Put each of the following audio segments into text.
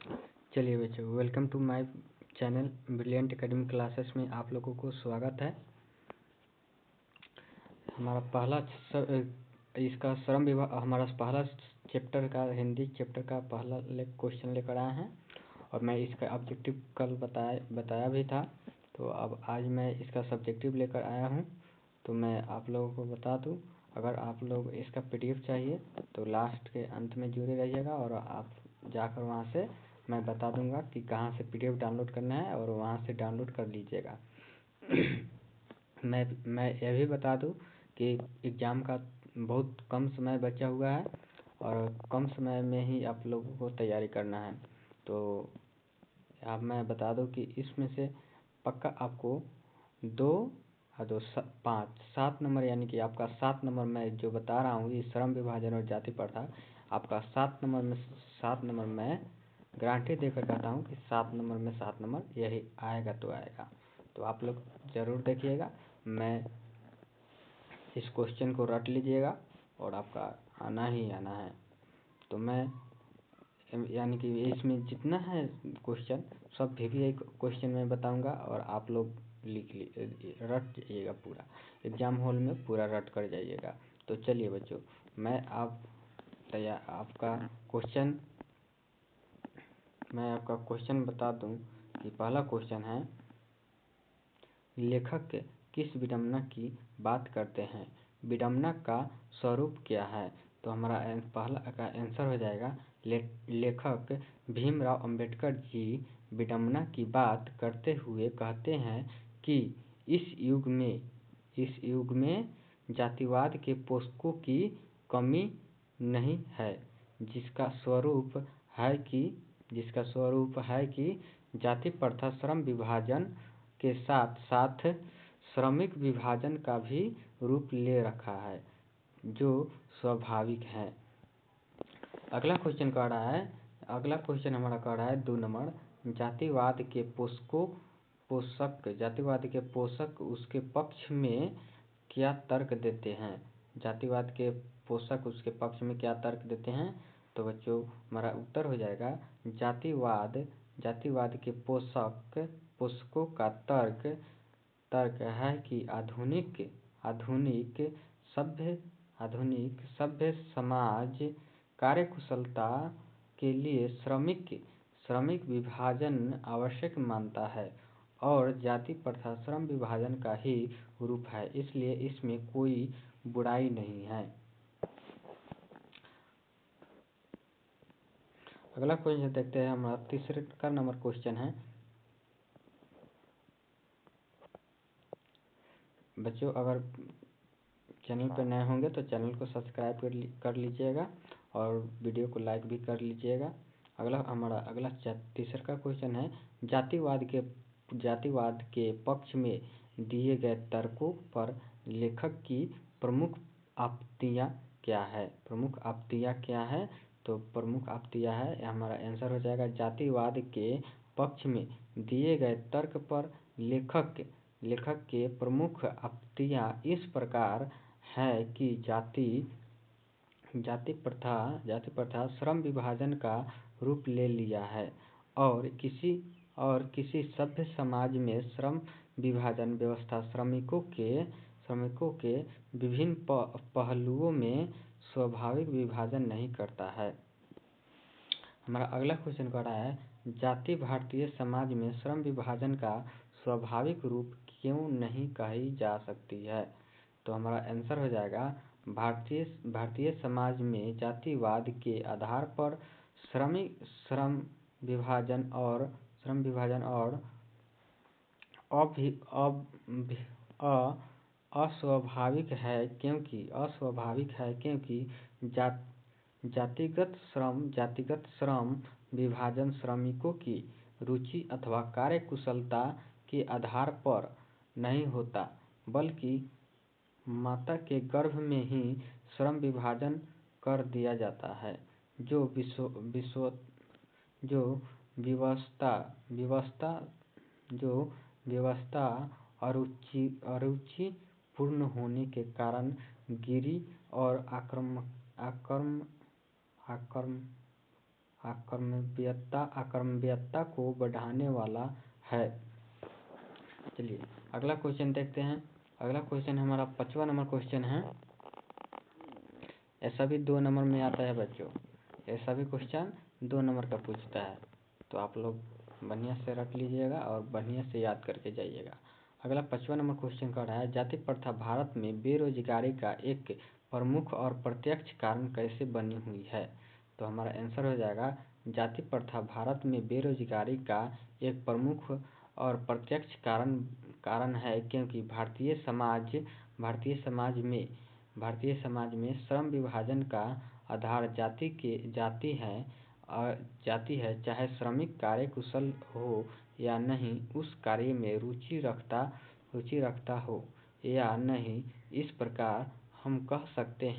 चलिए बच्चों, welcome to my channel brilliant academy classes में आप लोगों को स्वागत है। हमारा हमारा पहला चैप्टर का हिंदी चैप्टर का पहला क्वेश्चन लेकर आए हैं और मैं इसका ऑब्जेक्टिव कल बताया भी था। तो अब आज मैं इसका सब्जेक्टिव लेकर आया हूं। तो मैं आप लोगों को बता दूं, अगर आप लोग इसका पीडीएफ चाहिए तो लास्ट के अंत में जुड़े रहिएगा और आप जाकर वहां से मैं बता दूंगा कि कहाँ से पीडीएफ डाउनलोड करना है और वहाँ से डाउनलोड कर लीजिएगा। मैं यह भी बता दूं कि एग्ज़ाम का बहुत कम समय बचा हुआ है और कम समय में ही आप लोगों को तैयारी करना है। तो अब मैं बता दूं कि इसमें से पक्का आपको 2 और 2 5 7 नंबर, यानी कि आपका 7 नंबर मैं जो बता रहा हूँ, ये श्रम विभाजन और जाति प्रथा, आपका 7 नंबर में गारंटी देकर कहता हूँ कि 7 नंबर में 7 नंबर यही आएगा तो आएगा। तो आप लोग ज़रूर देखिएगा, मैं इस क्वेश्चन को रट लीजिएगा और आपका आना ही आना है। तो मैं यानी कि इसमें जितना है क्वेश्चन सब भी क्वेश्चन में बताऊंगा और आप लोग रट जाइएगा, पूरा एग्जाम हॉल में पूरा रट कर जाइएगा। तो चलिए बच्चों, मैं आपका क्वेश्चन बता दूं कि पहला क्वेश्चन है, लेखक किस विडंबना की बात करते हैं? विडंबना का स्वरूप क्या है? तो हमारा पहला का आंसर हो जाएगा, लेखक भीमराव अंबेडकर जी विडंबना की बात करते हुए कहते हैं कि इस युग में जातिवाद के पोषकों की कमी नहीं है, जिसका स्वरूप है कि जाति प्रथा श्रम विभाजन के साथ साथ श्रमिक विभाजन का भी रूप ले रखा है, जो स्वाभाविक है। अगला क्वेश्चन हमारा कह रहा है 2 नंबर, जातिवाद के पोषक उसके पक्ष में क्या तर्क देते हैं? जातिवाद के पोषक उसके पक्ष में क्या तर्क देते हैं? तो बच्चों हमारा उत्तर हो जाएगा, जातिवाद के पोषकों का तर्क है कि आधुनिक सभ्य समाज कार्यकुशलता के लिए श्रमिक विभाजन आवश्यक मानता है और जाति प्रथा श्रम विभाजन का ही रूप है, इसलिए इसमें कोई बुराई नहीं है। अगला क्वेश्चन देखते हैं, हमारा तीसरा नंबर क्वेश्चन है। बच्चों अगर चैनल पर नए होंगे तो चैनल को सब्सक्राइब कर लीजिएगा और वीडियो को लाइक भी कर लीजिएगा। अगला तीसरा क्वेश्चन है, जातिवाद के पक्ष में दिए गए तर्कों पर लेखक की प्रमुख आपत्तियां क्या है? तो प्रमुख आपत्तियां है, हमारा आंसर हो जाएगा, जातिवाद के पक्ष में दिए गए तर्क पर लेखक के प्रमुख आपत्तियां इस प्रकार है कि जाति प्रथा श्रम विभाजन का रूप ले लिया है और किसी सभ्य समाज में श्रम विभाजन व्यवस्था श्रमिकों के विभिन्न पहलुओं में स्वाभाविक विभाजन नहीं करता है। हमारा अगला क्वेश्चन कह रहा है, जाति भारतीय समाज में श्रम विभाजन का स्वाभाविक रूप क्यों नहीं कही जा सकती है? तो हमारा आंसर हो जाएगा, भारतीय समाज में जातिवाद के आधार पर श्रम विभाजन अस्वाभाविक है क्योंकि जातिगत श्रम विभाजन श्रमिकों की रुचि अथवा कार्यकुशलता के आधार पर नहीं होता, बल्कि माता के गर्भ में ही श्रम विभाजन कर दिया जाता है, जो व्यवस्था अरुचिपूर्ण होने के कारण गिरी और अकर्मव्यता को बढ़ाने वाला है। चलिए अगला क्वेश्चन देखते हैं। अगला क्वेश्चन हमारा 5वां नंबर क्वेश्चन है। ऐसा भी 2 नंबर में आता है बच्चों, ऐसा भी क्वेश्चन 2 नंबर का पूछता है, तो आप लोग बढ़िया से रख लीजिएगा और बढ़िया से याद करके जाइएगा। अगला 5वां नंबर क्वेश्चन कर रहा है, जाति प्रथा भारत में बेरोजगारी का एक प्रमुख और प्रत्यक्ष कारण कैसे बनी हुई है। तो हमारा आंसर हो जाएगा, जाति प्रथा भारत में बेरोजगारी का एक प्रमुख और प्रत्यक्ष कारण है, क्योंकि भारतीय समाज में श्रम विभाजन का आधार जाति है। चाहे श्रमिक कार्य कुशल हो या नहीं, उस कार्य में रुचि रखता हो या नहीं। इस प्रकार हम कह सकते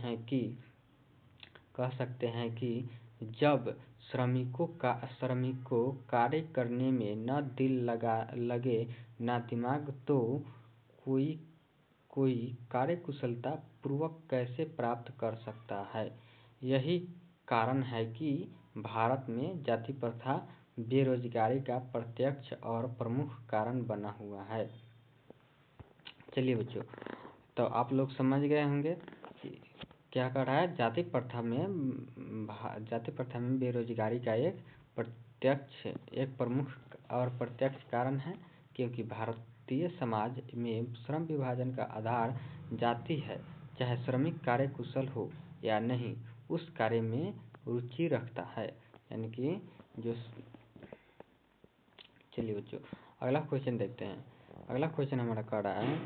हैं कि जब श्रमिकों कार्य करने में न दिल लगे न दिमाग, तो कोई कार्य कुशलता पूर्वक कैसे प्राप्त कर सकता है। यही कारण है कि भारत में जाति प्रथा बेरोजगारी का प्रत्यक्ष और प्रमुख कारण बना हुआ है। चलिए बच्चों, तो आप लोग समझ गए होंगे कि क्या कर रहा है। जाति प्रथा में बेरोजगारी का एक प्रमुख और प्रत्यक्ष कारण है, क्योंकि भारतीय समाज में श्रम विभाजन का आधार जाति है। चाहे श्रमिक कार्य कुशल हो या नहीं, उस कार्य में रुचि रखता है। यानी कि जो चलिए बच्चों अगला क्वेश्चन देखते हैं। अगला क्वेश्चन हमारा कह रहा है,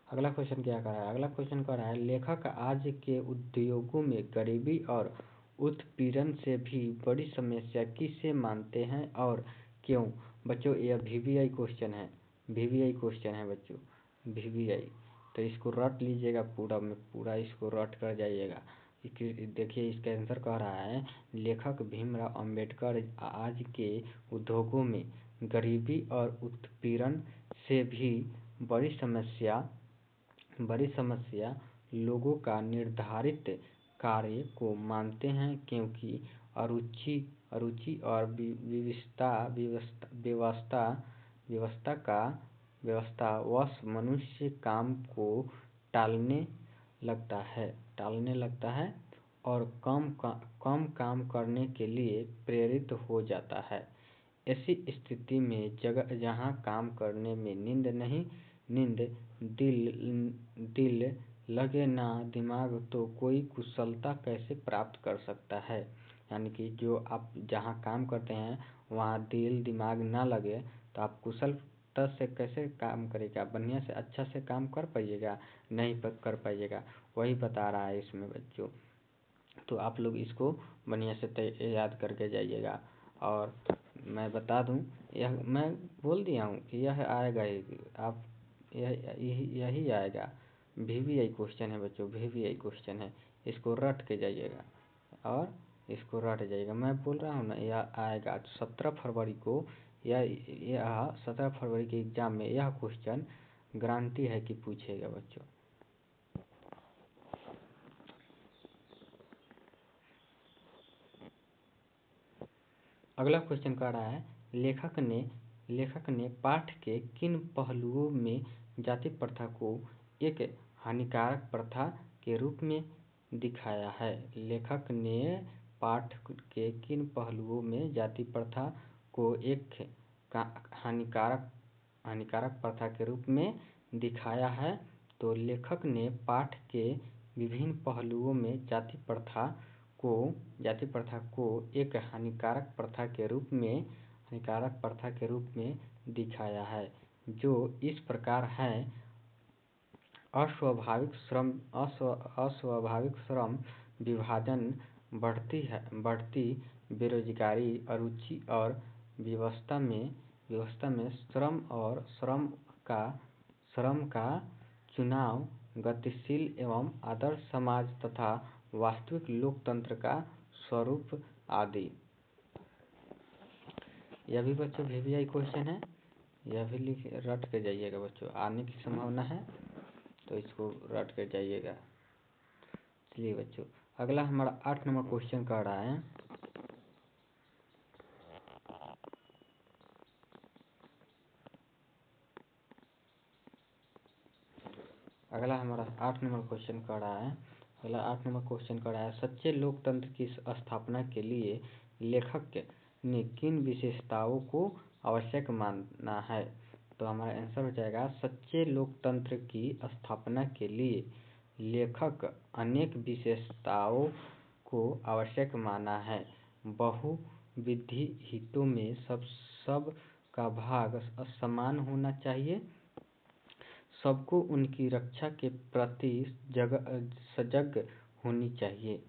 अगला क्वेश्चन क्या कर रहा है। अगला क्वेश्चन कह रहा है, लेखक आज के उद्योगों में गरीबी और उत्पीड़न से भी बड़ी समस्या किसे मानते हैं और क्यों। बच्चों यह VVI क्वेश्चन है, बच्चों VVI। तो इसको रट लीजिएगा, पूरा इसको रट कर जाइएगा। देखिए इसका आंसर कह रहा है, लेखक भीमराव अंबेडकर आज के उद्योगों में गरीबी और उत्पीड़न से भी बड़ी समस्या लोगों का निर्धारित कार्य को मानते हैं, क्योंकि अरुचि और व्यवस्थावश मनुष्य काम को टालने लगता है और कम काम करने के लिए प्रेरित हो जाता है। ऐसी स्थिति में जहाँ काम करने में दिल लगे ना दिमाग, तो कोई कुशलता कैसे प्राप्त कर सकता है। यानी कि जो आप जहाँ काम करते हैं वहाँ दिल दिमाग ना लगे, तो आप कुशलता से कैसे काम करेगा, बढ़िया से अच्छा से काम कर पाइएगा, नहीं कर पाइएगा। वही बता रहा है इसमें बच्चों। तो आप लोग इसको बढ़िया से याद करके जाइएगा। और मैं बता दूं, यह मैं बोल दिया हूँ कि यह आएगा ही, आप यही आएगा। VVI क्वेश्चन है बच्चों, VVI क्वेश्चन है। इसको रट के जाइएगा और इसको रट जाइएगा। मैं बोल रहा हूँ ना, यह आएगा 17 फरवरी को। यह 17 फरवरी के एग्जाम में यह क्वेश्चन गारंटी है कि पूछेगा बच्चों। अगला क्वेश्चन कह रहा है, लेखक ने पाठ के किन पहलुओं में जाति प्रथा को एक हानिकारक प्रथा के रूप में दिखाया है। लेखक ने पाठ के किन पहलुओं में जाति प्रथा को एक हानिकारक प्रथा के रूप में दिखाया है। तो लेखक ने पाठ के विभिन्न पहलुओं में जाति प्रथा को एक हानिकारक प्रथा के रूप में दिखाया है, जो इस प्रकार है। अस्वाभाविक श्रम विभाजन, बढ़ती बेरोजगारी, अरुचि और व्यवस्था में श्रम का चुनाव, गतिशील एवं आदर्श समाज तथा वास्तविक लोकतंत्र का स्वरूप आदि। यह भी बच्चों VVI क्वेश्चन है, यह भी रट के जाइएगा बच्चों, आने की संभावना है, तो इसको रट के जाइएगा। चलिए बच्चों, अगला हमारा 8 नंबर क्वेश्चन कह रहा है, अगला 8 नंबर क्वेश्चन कह रहा है सच्चे लोकतंत्र की स्थापना के लिए लेखक ने किन विशेषताओं को आवश्यक माना है। तो हमारा आंसर हो जाएगा, सच्चे लोकतंत्र की स्थापना के लिए लेखक अनेक विशेषताओं को आवश्यक माना है। बहुविधि हितों में सब का भाग समान होना चाहिए, सबको उनकी रक्षा के प्रति सजग होनी चाहिए।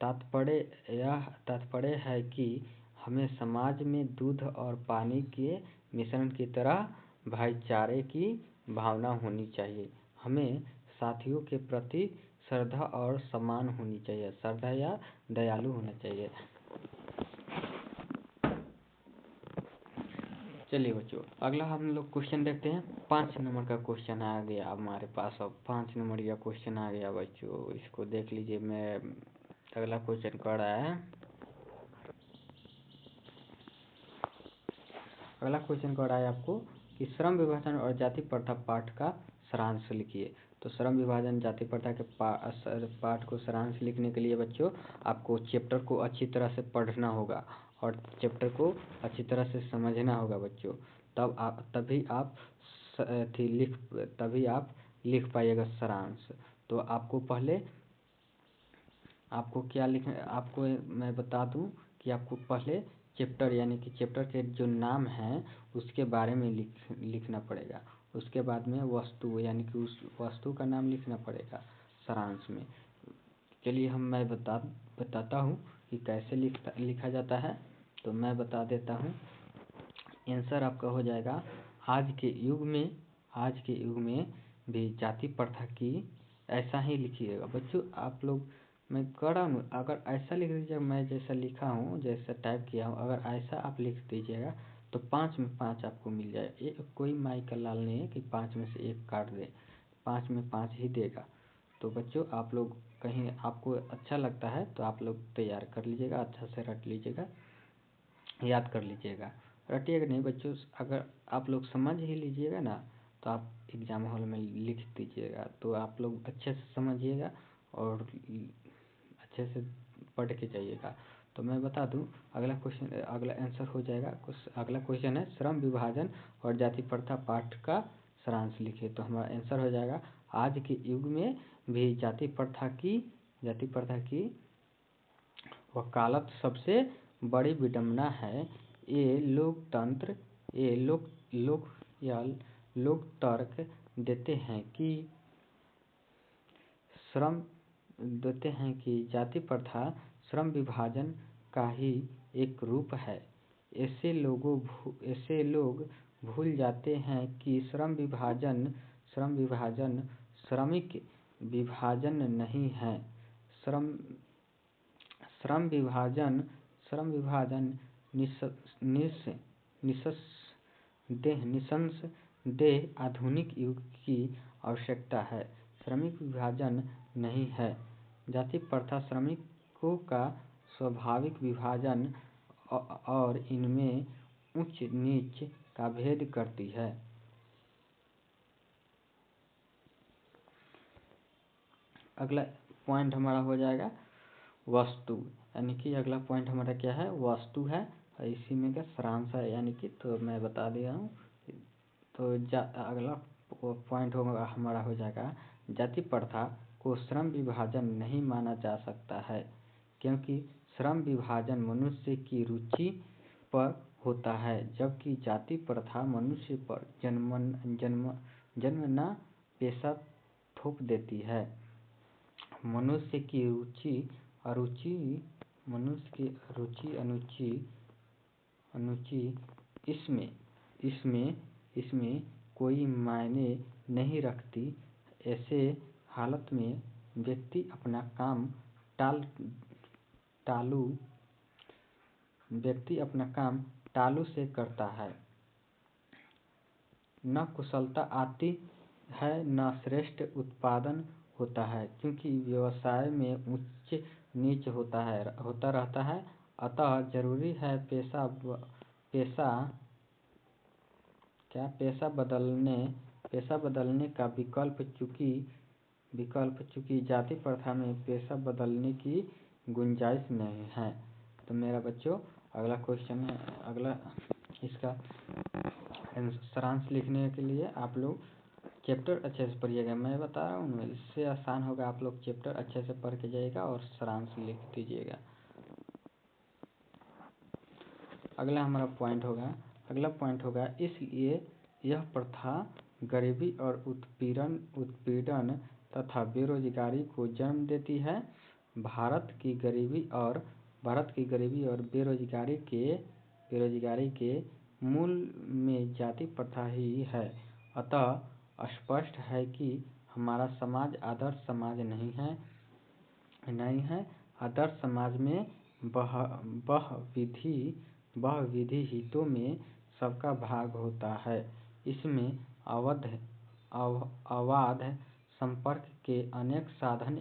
तात्पर्य है कि हमें समाज में दूध और पानी के मिश्रण की तरह भाईचारे की भावना होनी चाहिए। हमें साथियों के प्रति श्रद्धा और सम्मान होनी चाहिए, श्रद्धा या दयालु होना चाहिए। चलिए बच्चों, अगला हम लोग क्वेश्चन देखते हैं। 5 नंबर का क्वेश्चन आ गया हमारे पास। अब 5 नंबर का क्वेश्चन आ गया बच्चों, इसको देख लीजिए। मैं अगला क्वेश्चन कह रहा है, अगला क्वेश्चन कह रहा है आपको कि श्रम विभाजन और जाति प्रथा पाठ का सारांश लिखिए। तो श्रम विभाजन जाति प्रथा के पाठ को सारांश लिखने के लिए बच्चों आपको चैप्टर को अच्छी तरह से पढ़ना होगा और चैप्टर को अच्छी तरह से समझना होगा बच्चों। तभी आप लिख पाइएगा सारांश। तो आपको पहले आपको क्या लिखना, आपको मैं बता दूं कि आपको पहले चैप्टर यानी कि चैप्टर के जो नाम है उसके बारे में लिखना पड़ेगा। उसके बाद में वस्तु यानी कि उस वस्तु का नाम लिखना पड़ेगा सारांश में। चलिए मैं बताता हूँ कि कैसे लिखा जाता है। तो मैं बता देता हूँ। आंसर आपका हो जाएगा, आज के युग में भी जाति प्रथा की, ऐसा ही लिखिएगा बच्चों। आप लोग, मैं कह रहा हूँ अगर ऐसा लिख दीजिएगा, मैं जैसा लिखा हूँ, जैसा टाइप किया हूँ, अगर ऐसा आप लिख दीजिएगा तो 5 में 5 आपको मिल जाए। कोई माई का लाल नहीं है कि 5 में से 1 काट दे, 5 में 5 ही देगा। तो बच्चों आप लोग कहीं आपको अच्छा लगता है तो आप लोग तैयार कर लीजिएगा, अच्छा से रट लीजिएगा, याद कर लीजिएगा। रटिएगा नहीं बच्चों, अगर आप लोग समझ ही लीजिएगा ना तो आप एग्ज़ाम हॉल में लिख दीजिएगा। तो आप लोग अच्छे से समझिएगा और अच्छे से पढ़ के जाइएगा। तो मैं बता दूं, अगला आंसर हो जाएगा। अगला क्वेश्चन है, श्रम विभाजन और जाति प्रथा पाठ का सारांश लिखिए। तो हमारा आंसर हो जाएगा, आज के युग में भी जाति प्रथा की वकालत सबसे बड़ी विडंबना है। ये लोग तर्क देते हैं कि जाति प्रथा श्रम विभाजन का ही एक रूप है। ऐसे लोग भूल जाते हैं कि श्रम विभाजन श्रमिक विभाजन नहीं है। श्रम विभाजन निस्संदेह आधुनिक युग की आवश्यकता है, श्रमिक विभाजन नहीं है। जाति प्रथा श्रमिकों का स्वाभाविक विभाजन और इनमें उच्च नीच का भेद करती है। अगला पॉइंट हमारा हो जाएगा वस्तु, यानी कि अगला पॉइंट हमारा क्या है, वस्तु है। इसी में का सारांश है, यानी कि तो मैं बता दिया हूँ। तो अगला पॉइंट हमारा हो जाएगा, जाति प्रथा को श्रम विभाजन नहीं माना जा सकता है, क्योंकि श्रम विभाजन मनुष्य की रुचि पर होता है, जबकि जाति प्रथा मनुष्य पर जन्मना पेशा थोप देती है। मनुष्य की अरुचि मनुष्य की रुचि अनुचि इसमें कोई मायने नहीं रखती। ऐसे हालत में व्यक्ति अपना काम टालू से करता है। न कुशलता आती है न श्रेष्ठ उत्पादन होता है, क्योंकि व्यवसाय में उच्च नीच होता रहता है। अतः जरूरी है पेशा बदलने का विकल्प, चूंकि जाति प्रथा में पेशा बदलने की गुंजाइश नहीं है। तो मेरा बच्चों अगला क्वेश्चन है, अगला इसका सारांश लिखने के लिए आप लोग चैप्टर अच्छे से पढ़िएगा। मैं बता रहा हूँ इससे आसान होगा, आप लोग चैप्टर अच्छे से पढ़ के जाइएगा और सारांश लिख दीजिएगा। अगला पॉइंट होगा इसलिए यह प्रथा गरीबी और उत्पीड़न तथा बेरोजगारी को जन्म देती है। भारत की गरीबी और बेरोजगारी के मूल में जाति प्रथा ही है। अतः स्पष्ट है कि हमारा समाज आदर्श समाज नहीं है। आदर्श समाज में बहुविधि हितों में सबका भाग होता है। इसमें अबाध संपर्क के अनेक साधन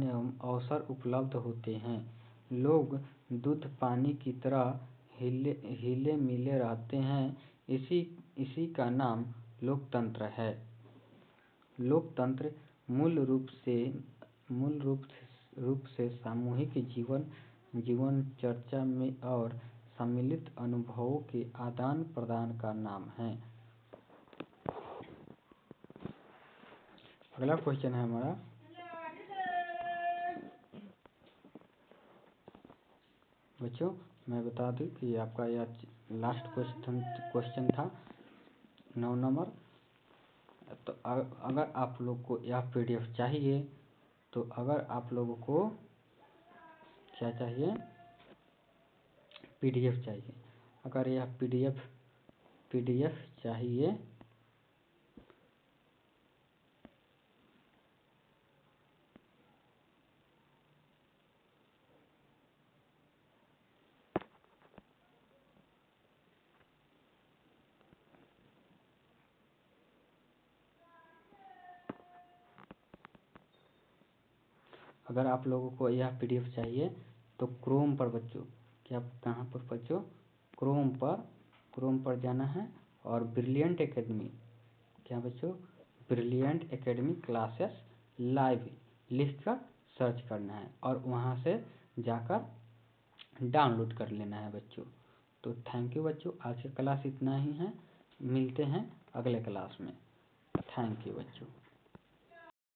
एवं अवसर उपलब्ध होते हैं। लोग दूध पानी की तरह हिले मिले रहते हैं। इसी का नाम लोकतंत्र है। लोकतंत्र मूल रूप से सामूहिक जीवन चर्चा में और सम्मिलित अनुभवों के आदान प्रदान का नाम है। अगला क्वेश्चन है हमारा, बच्चों मैं बता दूं कि आपका यह लास्ट क्वेश्चन था 9 नंबर। तो अगर आप लोग को यह पीडीएफ चाहिए तो अगर आप लोगों को क्या चाहिए, पीडीएफ चाहिए। अगर यह पीडीएफ चाहिए अगर आप लोगों को यह पीडीएफ चाहिए तो क्रोम पर बच्चों, क्या कहाँ पर बच्चों, क्रोम पर जाना है और ब्रिलियंट एकेडमी, क्या बच्चों, ब्रिलियंट एकेडमी क्लासेस लाइव लिखकर सर्च करना है और वहाँ से जाकर डाउनलोड कर लेना है बच्चों। तो थैंक यू बच्चों, आज की क्लास इतना ही है। मिलते हैं अगले क्लास में। थैंक यू बच्चों।